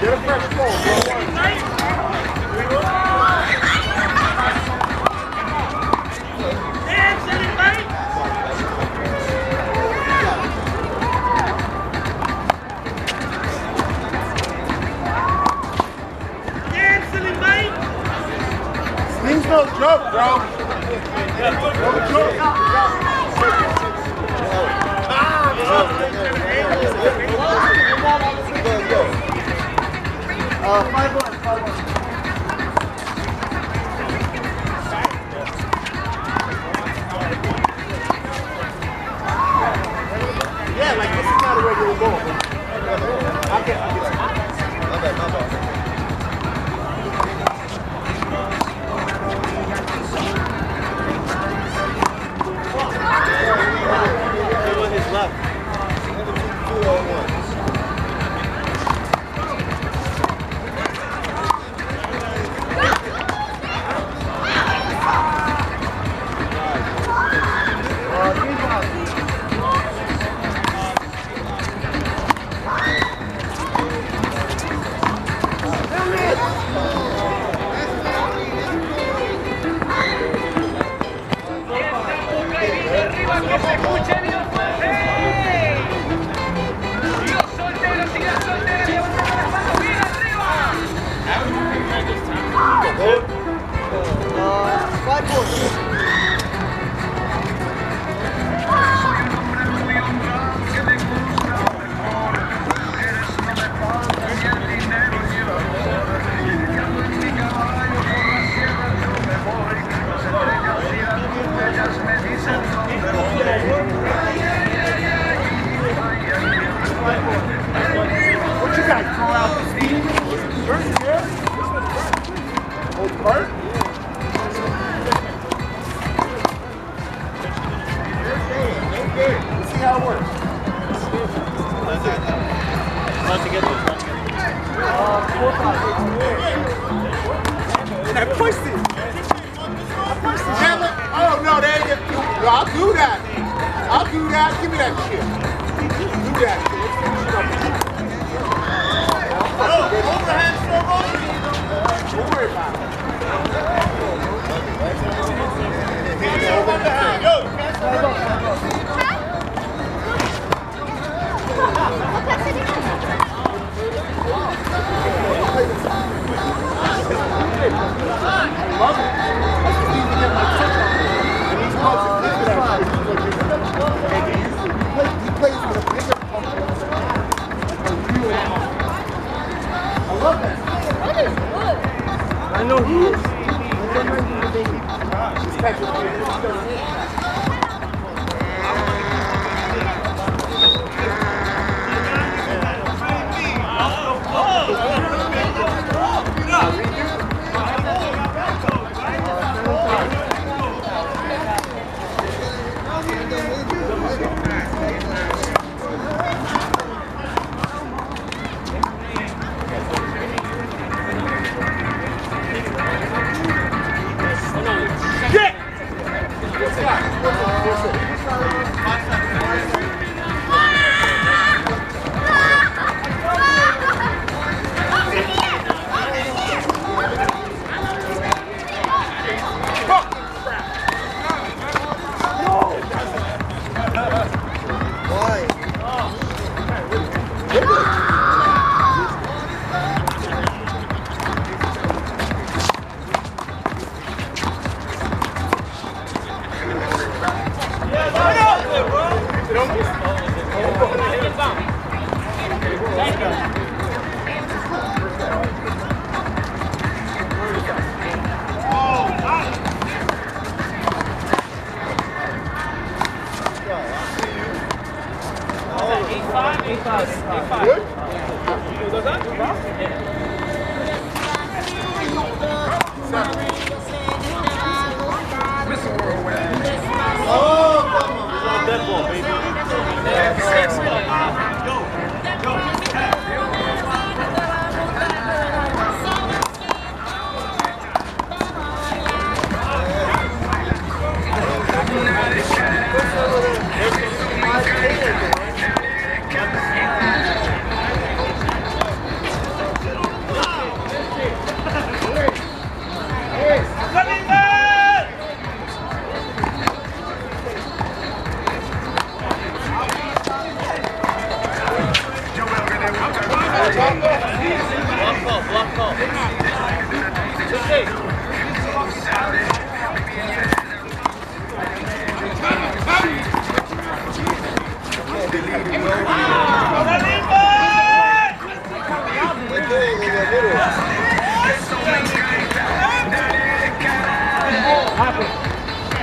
Get a fresh ball, bro. He's no joke, bro. No joke. 5-1. Yeah, like this is not a regular goal. I get it. My bad. His left. 2-0-1. What you guys throw out the speed? Old cart? Let's see how it works. Not to get this. And I pushed it. Oh no, there you go. No, I'll do that. Give me that shit. Do that shit. Overhand snowball? Don't worry about it. I know he is.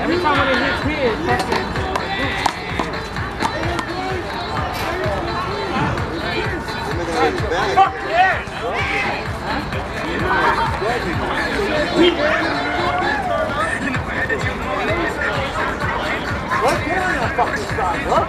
Every time when it hits here, it's fucking... Fuck yeah! What can I fucking stop? What?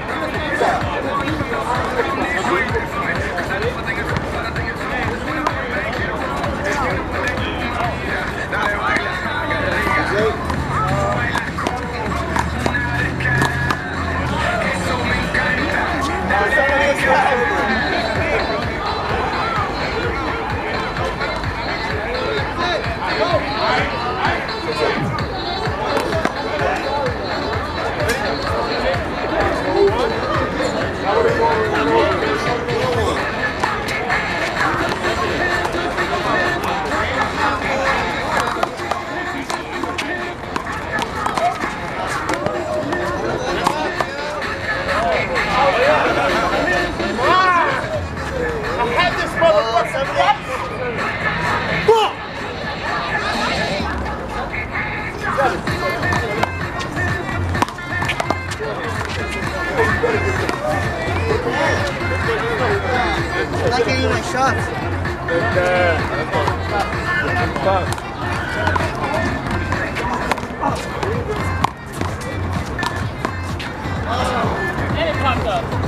I'm not getting my shots. And it popped up.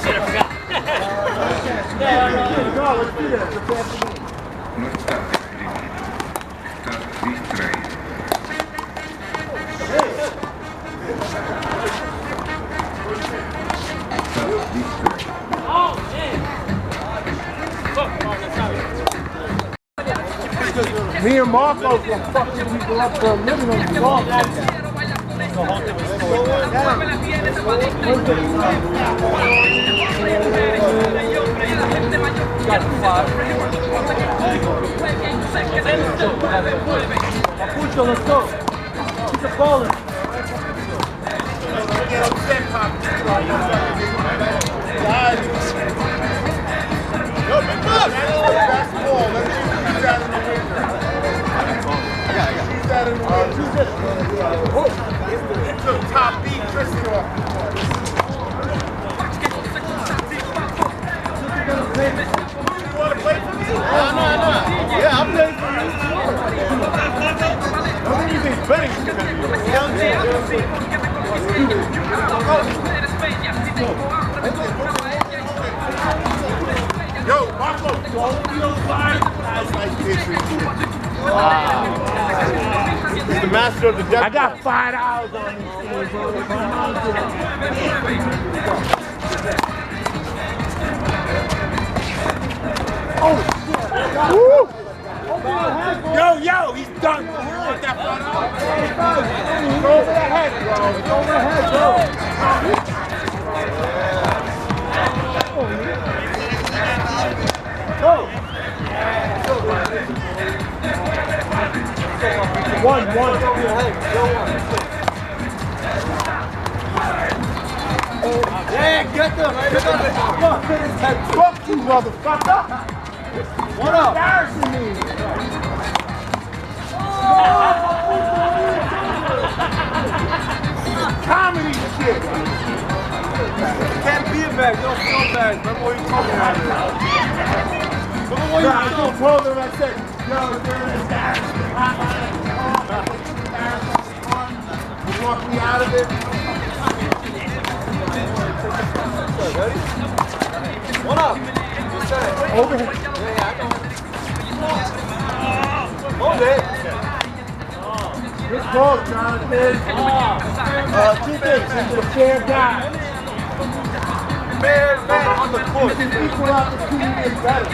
shit, I forgot. Let's do that. Non sta distraendo. Oh, man. Me and Marco will fuck these people up for a living on the ball. Mapucho, let's go. Keep the ball in. Yo, big boss! That's the ball. Let's use that in the winter. Use that in the winter. Took top beat, Tristan off. You want to play for me? No. Yeah, I'm playing for you. I think you think betting is going to be Yo, Marco, he's the master of the depth. I got $5 on this Yo, he's done. You want that $5? Go over the head, bro. Go over the head, bro. One. Yeah, get them. Fuck you, motherfucker. What up? Embarrassing me. Comedy shit. Can't be a bag. You don't feel bad. Remember what you told me earlier. I told them, I said, yo, they're embarrassing. You want me out of it? Ready? What up? Over here. Hold it. Good ball, Jonathan. Two things. He's a fair guy. Man on the court. He's equal opportunity is better.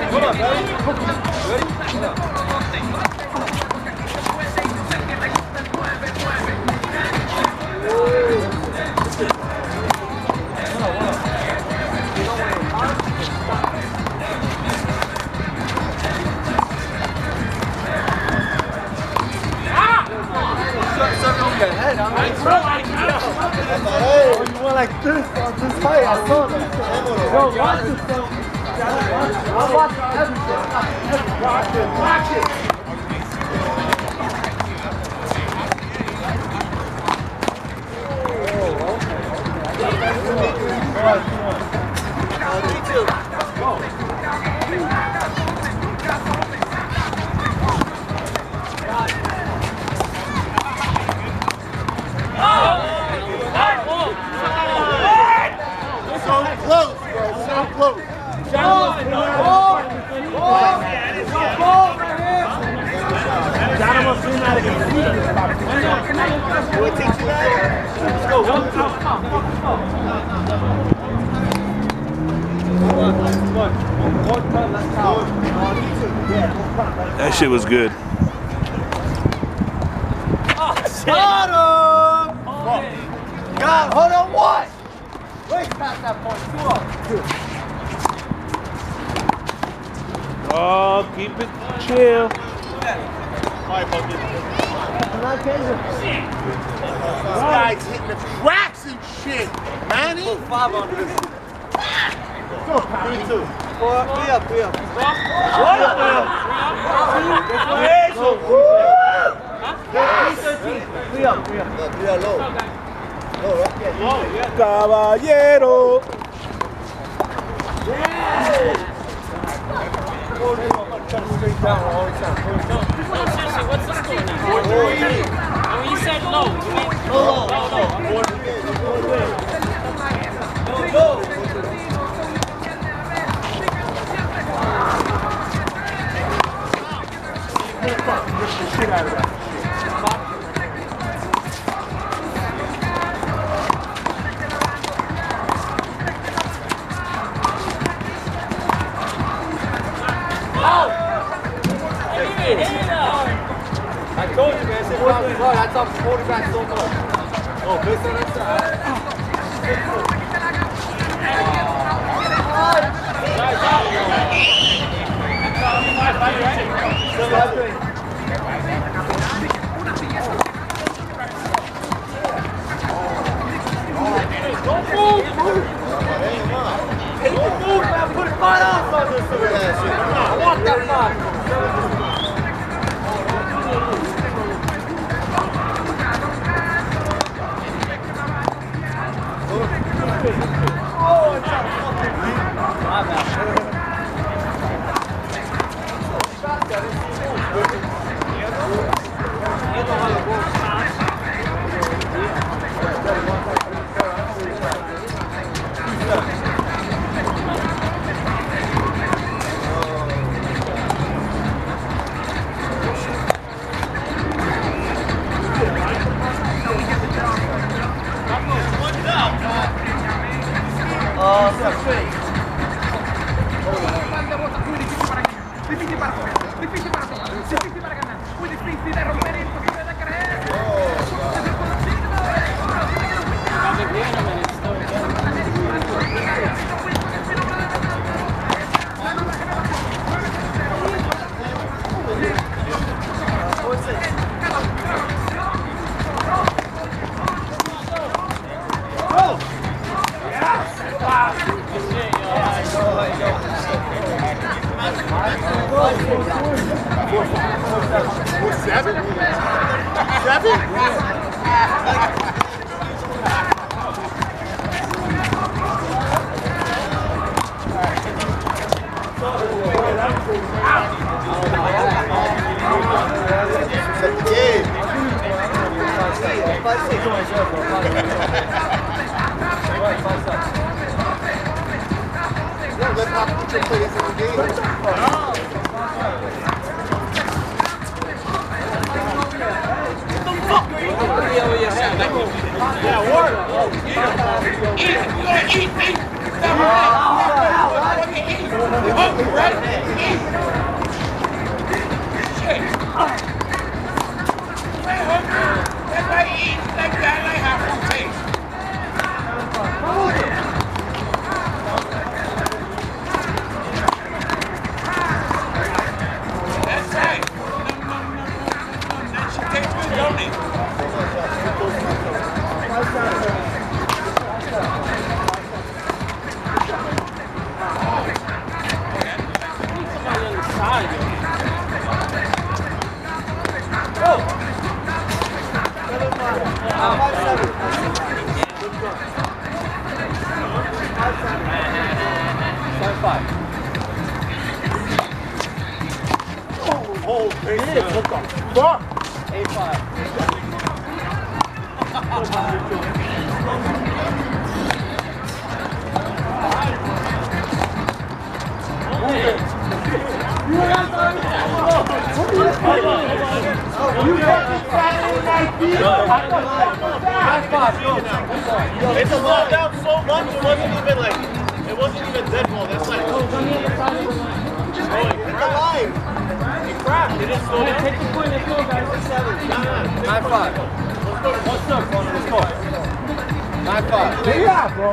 Hold up, ready? Ready? Hey, you went like this on this fight. I saw that. Yo, watch this, bro. I'm watching everything. Watch it. That shit was good. Got him! God, hold on, what? Wait past that point. 2 up. Oh, keep it chill. This guy's hitting the cracks and shit, Manny. 5 under this. 3-2. 4 up, 3 up. 3 up. Caballero. Seriously, what's the score now? 4-3. And when you said low, you mean low. Bro, that's up quarterback so much. Oh, based on that side. Don't move! Don't move, man! Put 5 ounce on this shit! I want that 5! Oh, it's not fucking deep. My bad. It's slowed down so much, it wasn't even dead ball. That's like, oh, it hit the line. It crashed. It didn't slow down. Take the point, let's go, guys. 9-5. What's up, bro? Let's go. 9-5. Yeah, bro.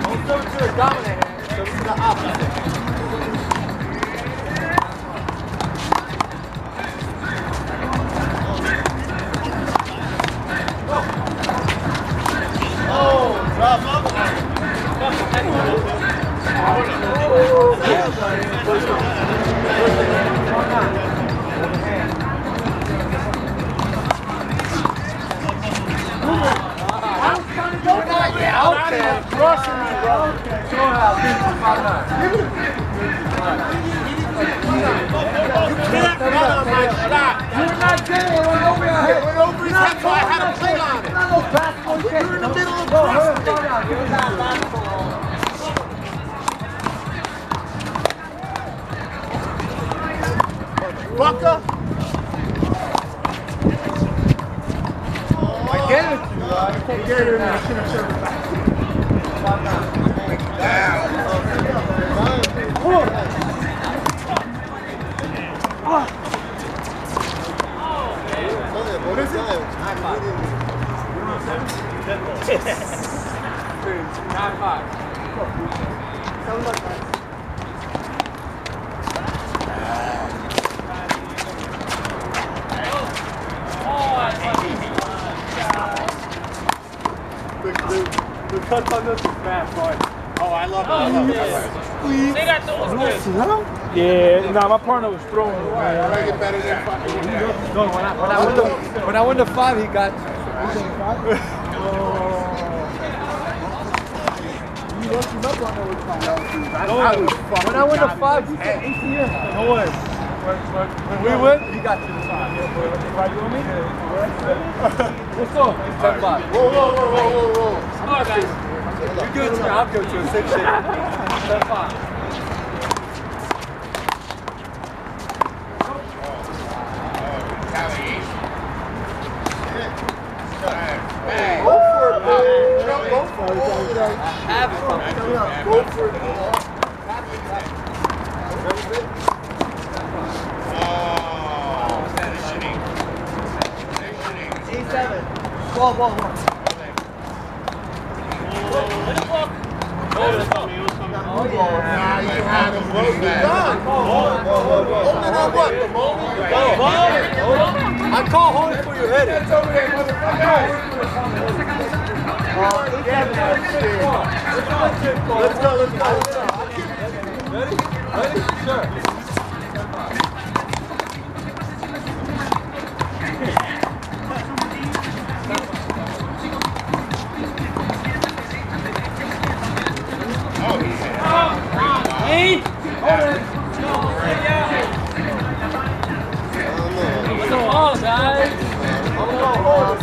Don't throw it to the dominant hand, throw it to the opposite. Fucker! I get it. I can't get it. I should have served it back. What is it? 9-5. 9-5. The cut on this is fast, boy. Oh, I love it. I love it. They got those good. Yeah, nah, my partner was throwing it. I like it better than fucking. No, when I went to 5, he got. When I went to 5, he said 18. No way. When we went, he got to the 5. Right, you and me? Let's go. 10-5. Whoa. Come on, guys. You give it to me, I'll give it to you. 6 shit. 10-5. Go for it, man. Go for it. Have it. Go for it. G7. Ball. Nah, you had him. Well done. Open up what? The moment you go. I call home for your head. That's over there, motherfucker. Let's go. Ready? Sure. What's the ball, guys?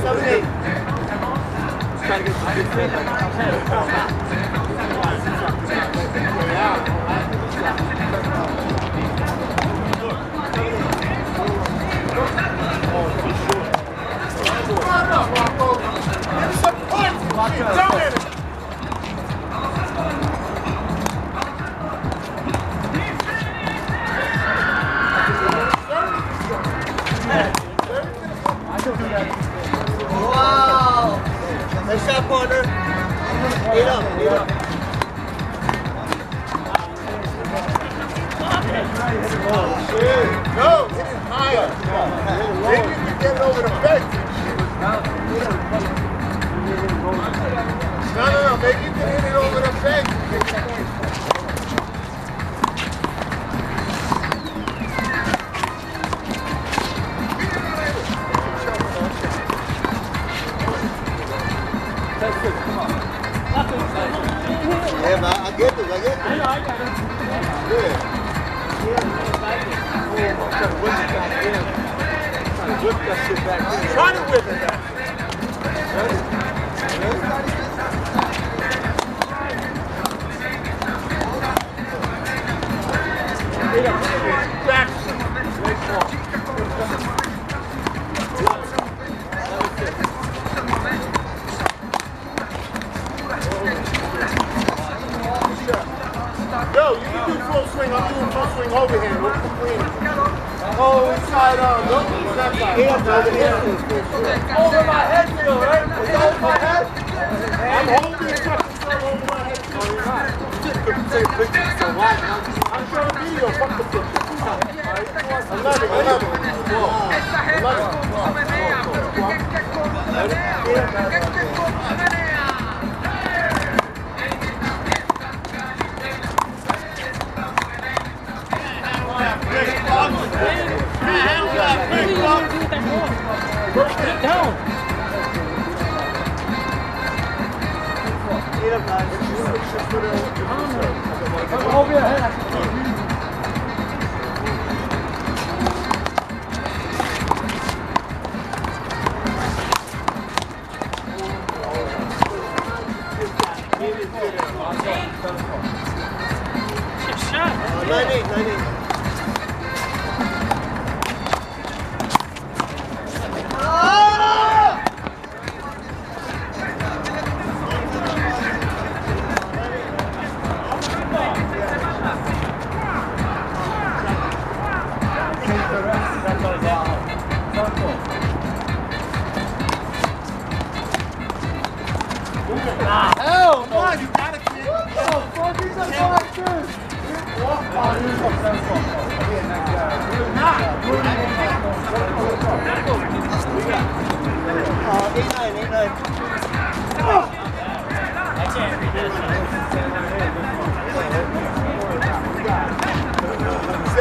7-8. Trying to Wow. Nice shot, partner. Eat up. Oh, shit. No, hit it higher. Maybe you can get it over the fence. No. Maybe you can hit it over the fence. Yeah, man, I get this. I know, I got it. Yeah. Try to whip it back. Yo, you can do full swing. I'm doing full swing overhand. What's the clean? Oh, inside arm. Nope, it's that side. Over my head still, right? Is it over my head? I'm holding the fucking thing over my head. No, you're not. You just couldn't say picture, so why? I'm showing video. Fuck the picture. 11. Down. Over your head. Shot. 9-8.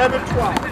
7-12.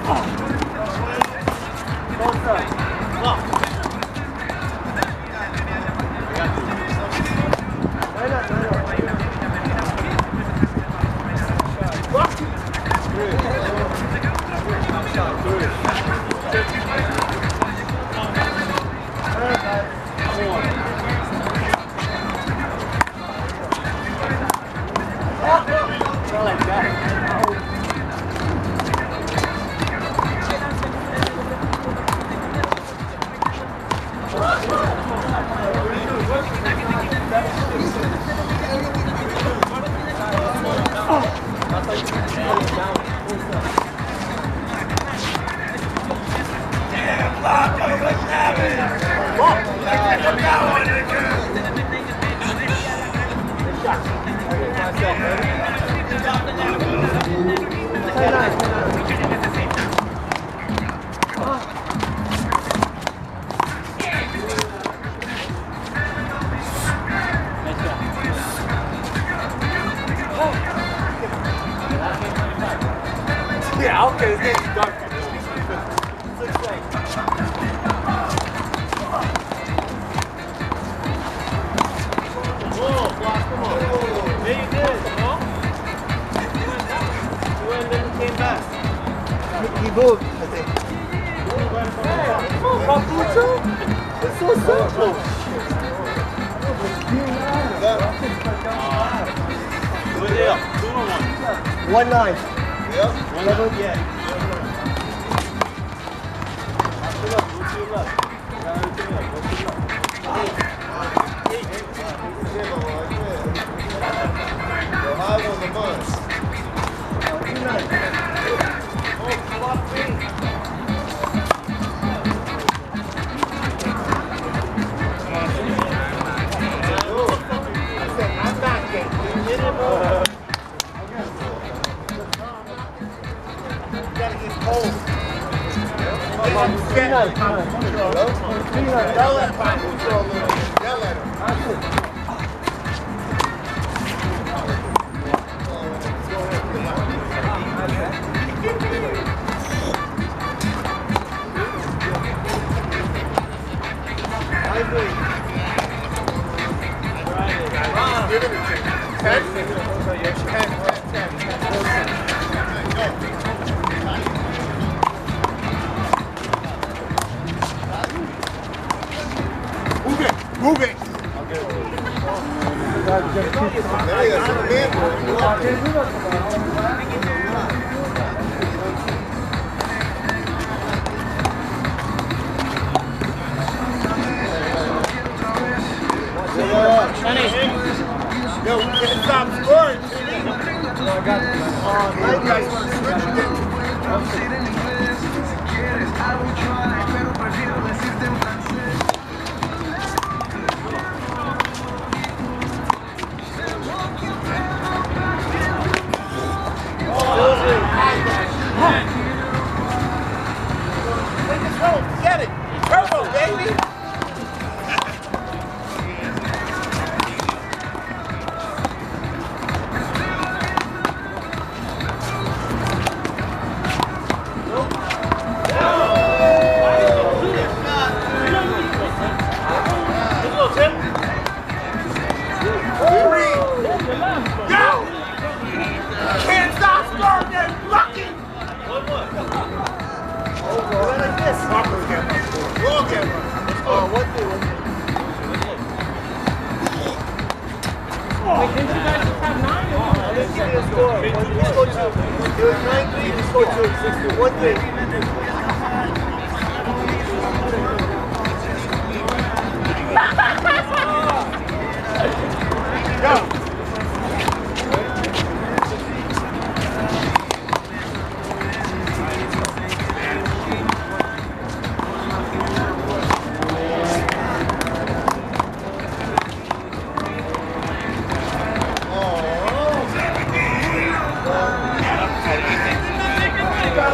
Yeah, okay, his name's Dark. He moved, I think. It's so simple. 1-9. Yep. 1-9. Yeah. Move it! Yo, we can't stop scoring. I got it. Now you guys want to switch again. Get it! Turbo, baby! Wait, didn't you guys just have 9? It was 9-3, he scored 2. 1-3.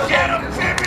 Get him, Timmie!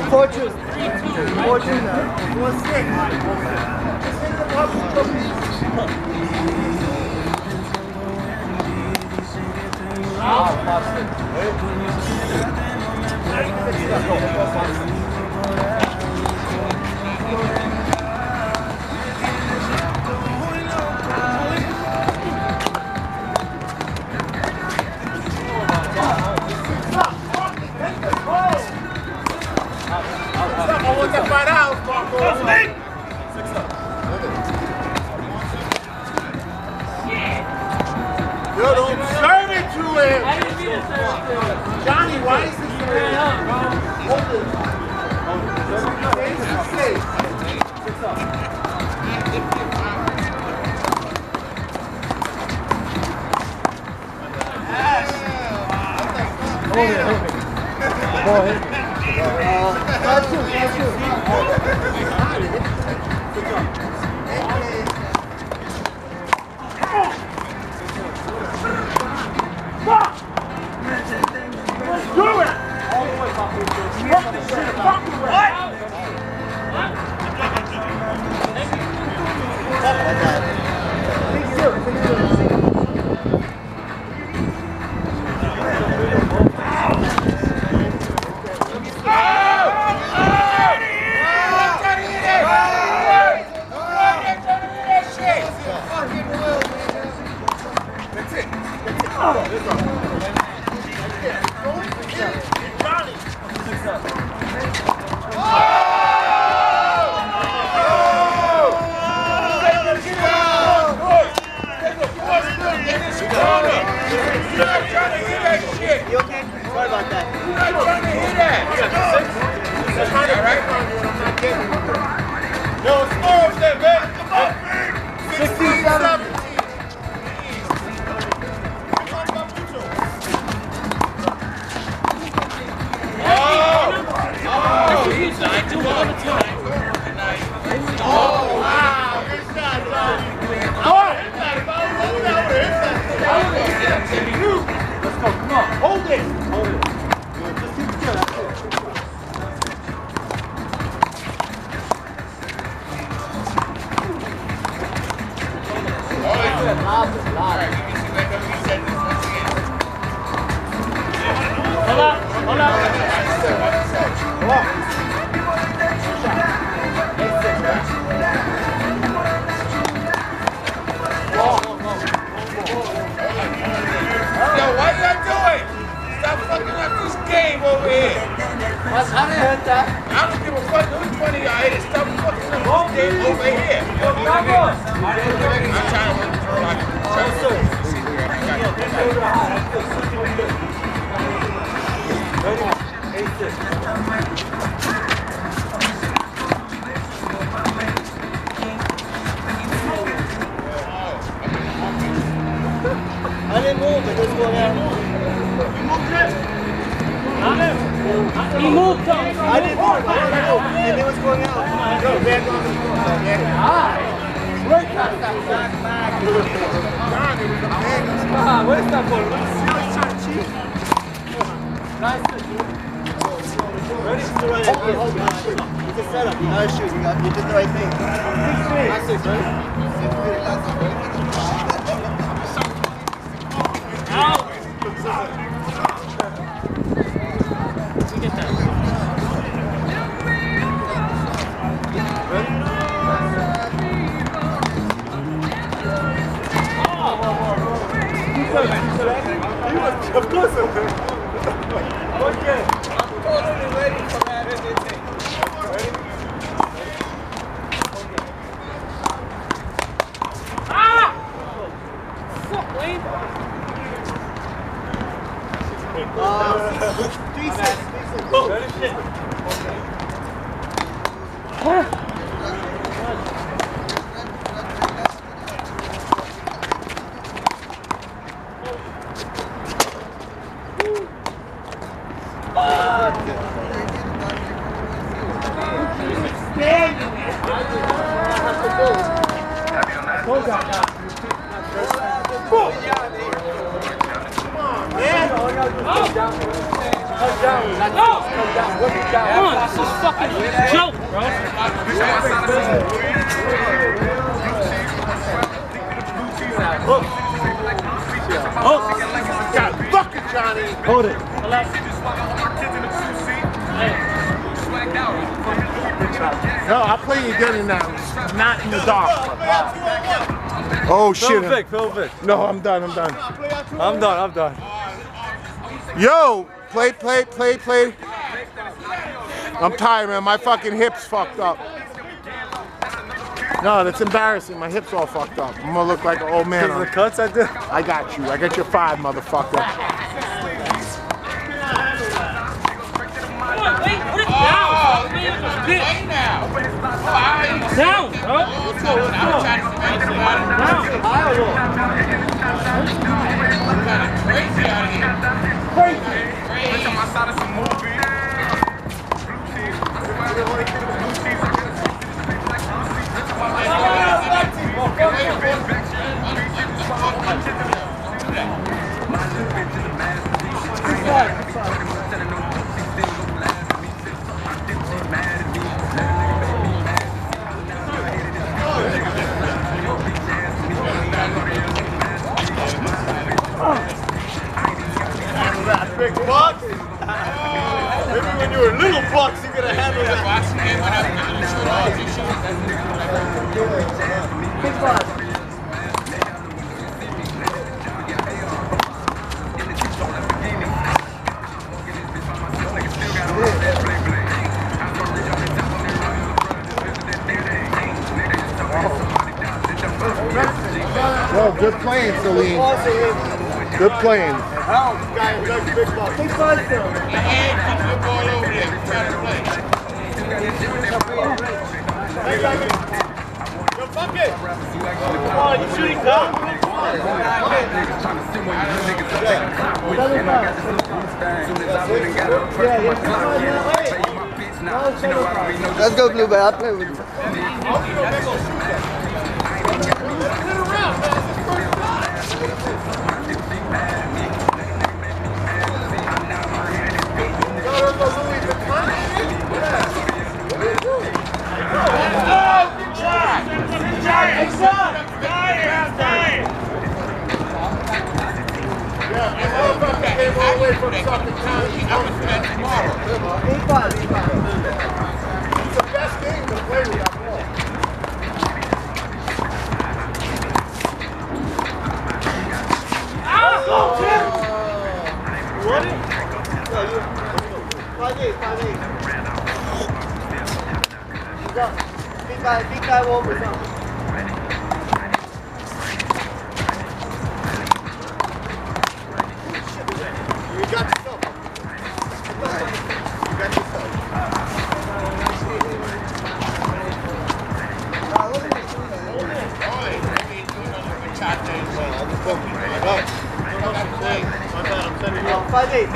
Fortune. Fortune. 1-6. I want that fight out, Marco. Yo, don't serve it to him. I didn't mean to serve it to him. Johnny, why is this You ran up, bro. Hold it. I didn't move, but this one out. He moved though. I didn't move, and it was going out. Go back on the floor. Where's that ball? Hold it. It's a setup. You gotta shoot. You did the right thing. 6 feet. Not 6, right? Of course I will. Okay. I'm totally ready for that everything. Ready? Ah! Fuck, Wayne. 3-6. Ready? Shit. Man. Come on, this is fucking joke, bro. Oh, God, fuck it, Johnny. Hold it. No, I'll play you again now. Not in the dark. Oh, shit. Phil Vick. No, I'm done. I'm done. Yo, play. I'm tired, man. My fucking hips fucked up. No, that's embarrassing. My hips all fucked up. I'm gonna look like an old man. The cuts I did. I got you. I got your 5, motherfucker. Wait, put it down. Down, bro. Let's go. Big bucks. Maybe when you were little bucks, you could have handled that. Big bucks. Yo, good playing, Saleem. Good playing. Big bucks. Big bucks, though. Yo, fuck it. Come on, you shooting down. Let's go, Blue Bay. I'll play with you. It's the best game to play with that ball. Big guy over something. You got yourself. Five eight.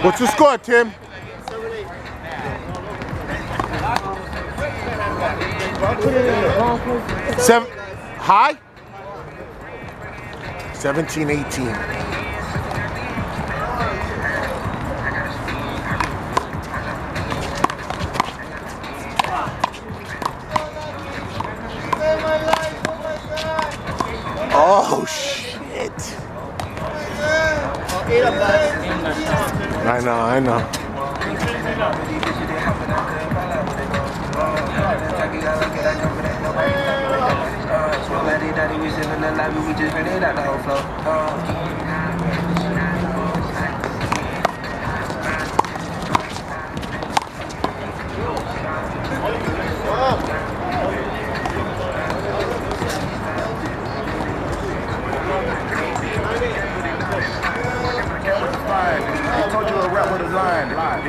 What's the score, Tim? 7 high? 17-18. Oh shit. I know.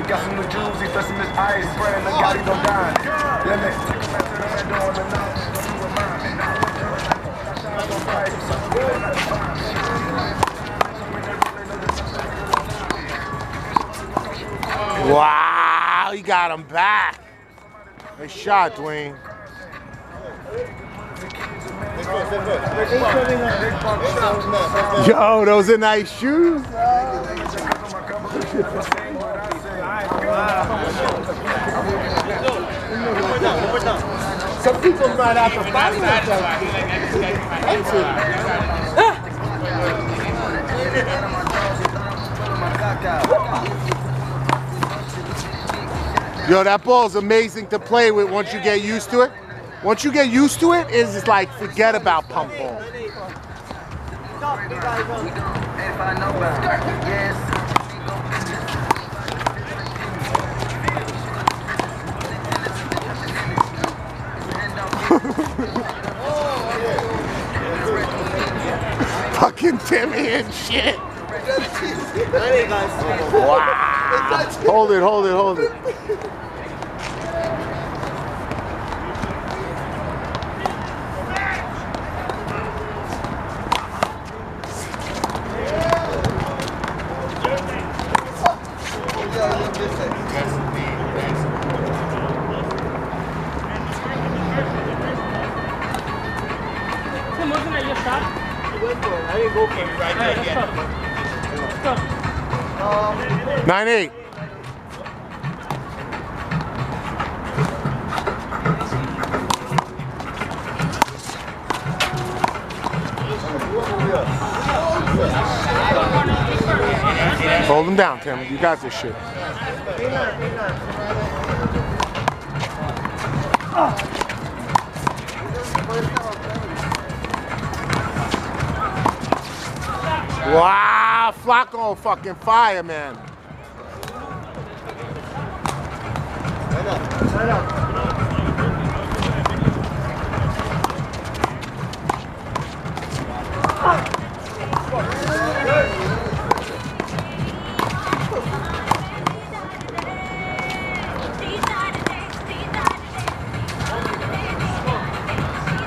got some new jewels, he fessing his eyes, spreading the God, he don't die. Wow, he got him back. Nice shot, Dwayne. Yo, those are nice shoes. Some people might have to fight that. Yo, that ball's amazing to play with once you get used to it. Once you get used to it, it's like forget about pump ball. Fucking Timmie and shit. Wow. Hold it, hold it, hold it. Tim, wasn't that your shot? I didn't go for it right there yet. Let's go. 9-8. Hold him down, Timmie. You got this shit. Wow, Flaco on fucking fire, man.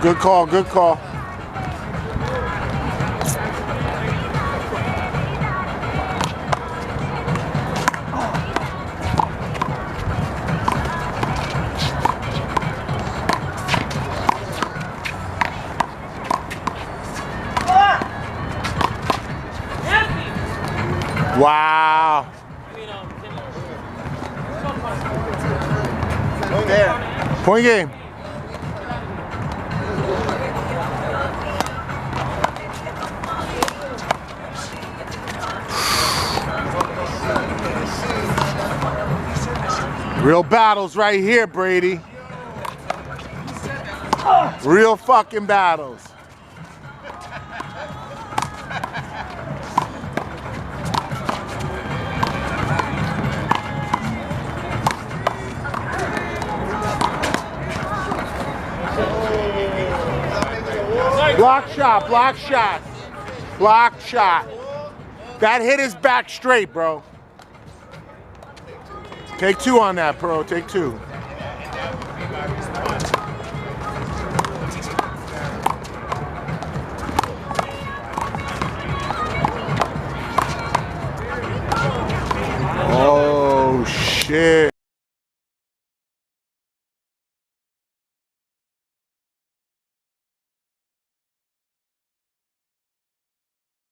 Good call, good call. Wow. Point game. Real battles right here, Brady. Real fucking battles. Block shot, block shot, block shot. That hit his back straight, bro. Take two on that, bro. Take two.